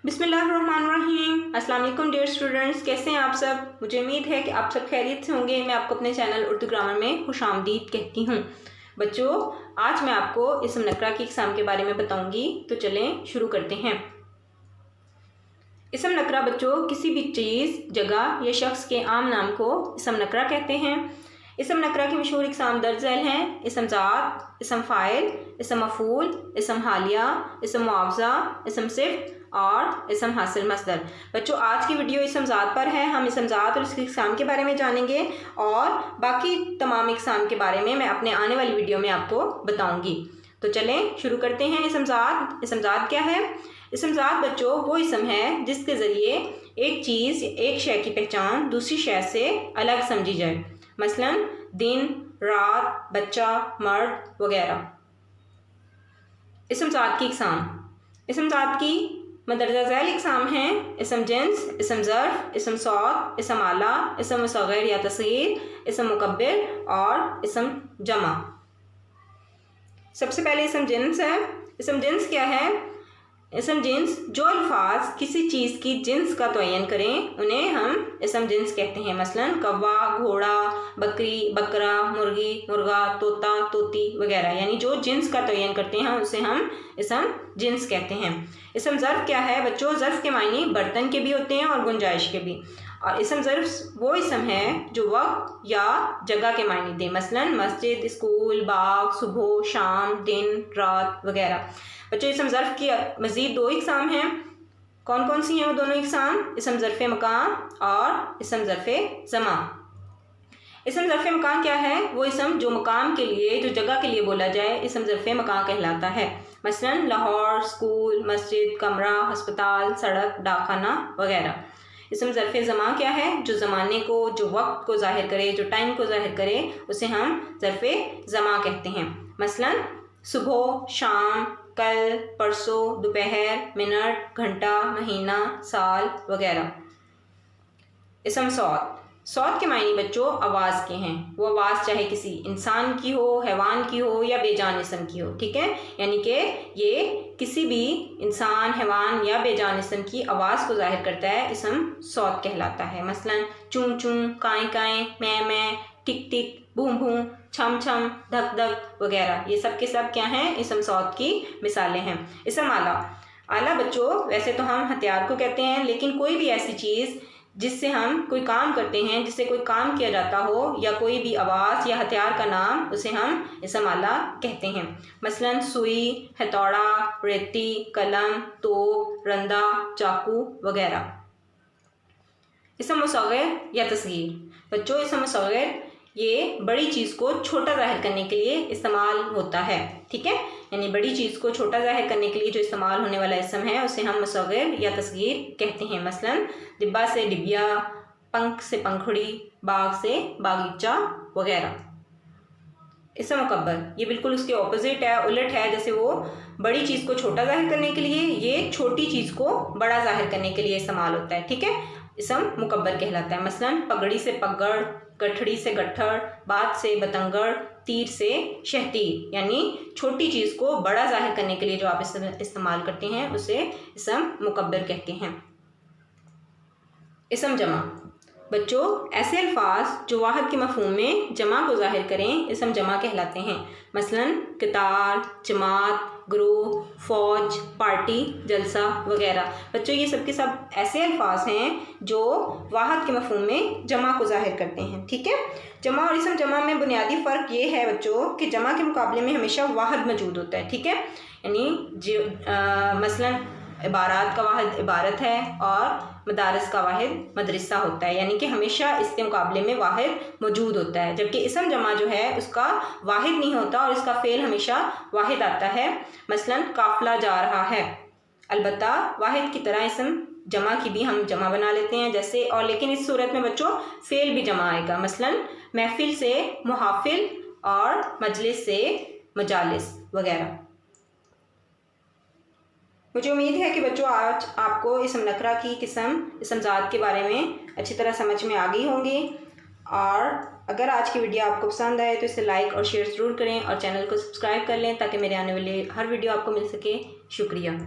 बिस्मिल्लाहिर्रहमानिर्रहीम। अस्सलाम वालेकुम डियर स्टूडेंट्स, कैसे हैं आप सब। मुझे उम्मीद है कि आप सब खैरियत से होंगे। मैं आपको अपने चैनल उर्दू ग्रामर में खुशामदीद कहती हूँ। बच्चों, आज मैं आपको इसम नकरा की इकसाम के बारे में बताऊँगी, तो चलें शुरू करते हैं। इसम नकरा बच्चों किसी भी चीज़, जगह या शख्स के आम नाम को इसम नकरा कहते हैं। इसम नकरा की मशहूर इकसाम दर्ज झैल हैं: इसम ज़ात, इसम फ़ाइल, इसम मफ़ूल, इसम हालिया, इसम मुआवज़ा, इसम सिफ़त और इसम हासिल मसदर। बच्चों, आज की वीडियो इसम ज़ात पर है। हम इसम ज़ात और इसकी इकसाम के बारे में जानेंगे और बाकी तमाम इकसाम के बारे में मैं अपने आने वाली वीडियो में आपको बताऊँगी। तो चलें शुरू करते हैं। इसम ज़ात। इसम ज़ात क्या है? इसम ज़ात बच्चों वो इसम है जिसके ज़रिए एक चीज़, एक शय की पहचान दूसरी शय से अलग समझी जाए। मसलन दिन, रात, बच्चा, मर्द वगैरह। इसम ज़ात की इकसाम। इसम ज़ात की मदरजा झैल इकसाम हैं: इसम जिन्स, इसम ज़र्फ़, इसम सौत, इसम आला, इसम मुसग़्ग़र या तस्ग़ीर, इसम मुकब्बिर और इसम जमा। सबसे पहले इसम जिन्स है। इसम जिन्स क्या है? इसम जिन्स जो अल्फाज किसी चीज़ की जिन्स का तयन करें उन्हें हम इसम जिन्स कहते हैं। मसलन कौवा, घोड़ा, बकरी, बकरा, मुर्गी, मुर्गा, तोता, तोती वगैरह, यानी जो जिन्स का तयन करते हैं उसे हम इसम जिन्स कहते हैं। इसम ज़र्फ़ क्या है बच्चों? ज़र्फ़ के मायने बर्तन के भी होते हैं और गुंजाइश के भी। और इसम ज़र्फ़ वो इसम है जो वक्त या जगह के मायने दे। मसलन मस्जिद, स्कूल, बाग, सुबह, शाम, दिन, रात वगैरह। बच्चों, इसम ज़र्फ़ की मज़ीद दो इकसाम हैं। कौन कौन सी हैं वो दोनों इकसाम? इसम ज़र्फ़ मकाम और इसम ज़र्फ़ ज़मान। इसम ज़र्फ़ मकान क्या है? वो इसम जो मकाम के लिए, जो जगह के लिए बोला जाए, इसम ज़र्फ़ मकान कहलाता है। मसलन लाहौर, स्कूल, मस्जिद, कमरा, अस्पताल, सड़क, डाकखाना वगैरह। इसम ज़र्फ़ ज़मान क्या है? जो ज़माने को, जो वक्त को ज़ाहिर करे, जो टाइम को ज़ाहिर करे, उसे हम ज़र्फ़ ज़मान कहते हैं। मसलन सुबह, शाम, कल, परसों, दोपहर, मिनट, घंटा, महीना, साल वगैरह। इसम सौत। सौत के मायने बच्चों आवाज़ के हैं। वो आवाज़ चाहे किसी इंसान की हो, हैवान की हो या बेजान इसम की हो, ठीक है। यानी कि ये किसी भी इंसान, हैवान या बेजान इसम की आवाज़ को ज़ाहिर करता है, इसम सौत कहलाता है। मसलन चूं चूं, काएँ काएँ, मैं, टिक टिक, भूं भूं, छम छम, धक धक वगैरह। ये सब के सब क्या हैं? इसम सौत की मिसालें हैं। इसम आला। आला बच्चों वैसे तो हम हथियार को कहते हैं, लेकिन कोई भी ऐसी चीज़ जिससे हम कोई काम करते हैं, जिससे कोई काम किया जाता हो, या कोई भी आवाज़ या हथियार का नाम, उसे हम इसम आला कहते हैं। मसलन सुई, हथौड़ा, रेती, कलम, तोप, रंदा, चाकू वगैरह। इसम मुसग़्ग़र या तस्ग़ीर। बच्चों, इसम मुसग़्ग़र ये बड़ी चीज़ को छोटा ज़ाहिर करने के लिए इस्तेमाल होता है, ठीक है। यानी बड़ी चीज़ को छोटा ज़ाहिर करने के लिए जो इस्तेमाल होने वाला इसम है उसे हम मुसग़्ग़र या तस्ग़ीर कहते हैं। मसलन डिब्बा से डिबिया, पंख से पंखुड़ी, बाग से बागीचा वगैरह। इसम मुकब्बर ये बिल्कुल उसके ऑपोजिट है, उलट है। जैसे वो बड़ी चीज़ को छोटा ज़ाहिर करने के लिए, ये छोटी चीज़ को बड़ा ज़ाहिर करने के लिए इस्तेमाल होता है, ठीक है। इसम मुकब्बर कहलाता है। मसलन पगड़ी से पगड़, गठड़ी से गट्ठड़, बात से बतंगड़, तीर से शहतीर, यानी छोटी चीज़ को बड़ा ज़ाहिर करने के लिए जो आप इस्तेमाल करते हैं उसे इसम मुकब्बर कहते हैं। इसम जमा। बच्चों, ऐसे अल्फाज जो वाहिद के मफ़हूम में जमा को ज़ाहिर करें इसम जमा कहलाते हैं। मसलन कितार, जमात, ग्रोह, फ़ौज, पार्टी, जलसा वगैरह। बच्चों, ये सब के सब ऐसे अल्फाज हैं जो वाहिद के मफ़हूम में जमा को ज़ाहिर करते हैं, ठीक है। जमा और इसम जमा में बुनियादी फ़र्क ये है बच्चों कि जमा के मुकाबले में हमेशा वाहिद मौजूद होता है, ठीक है। यानी मसलन इबारात का वाहिद इबारत है और मदारस का वाहिद मदरसा होता है, यानी कि हमेशा इसके मुकाबले में वाहिद मौजूद होता है। जबकि इसम जमा जो है उसका वाहिद नहीं होता और इसका फ़ेल हमेशा वाहिद आता है। मसलन काफ़िला जा रहा है। अलबत्ता वाहिद की तरह इसम जमा की भी हम जमा बना लेते हैं जैसे, और लेकिन इस सूरत में बच्चों फ़ेल भी जमा आएगा। मसलन महफिल से मुहाफिल और मजलिस से मजालिस वगैरह। मुझे उम्मीद है कि बच्चों आज आपको इसम नकरा की किस्म, इसम ज़ात के बारे में अच्छी तरह समझ में आ गई होंगी। और अगर आज की वीडियो आपको पसंद आए तो इसे लाइक और शेयर ज़रूर करें और चैनल को सब्सक्राइब कर लें ताकि मेरे आने वाली हर वीडियो आपको मिल सके। शुक्रिया।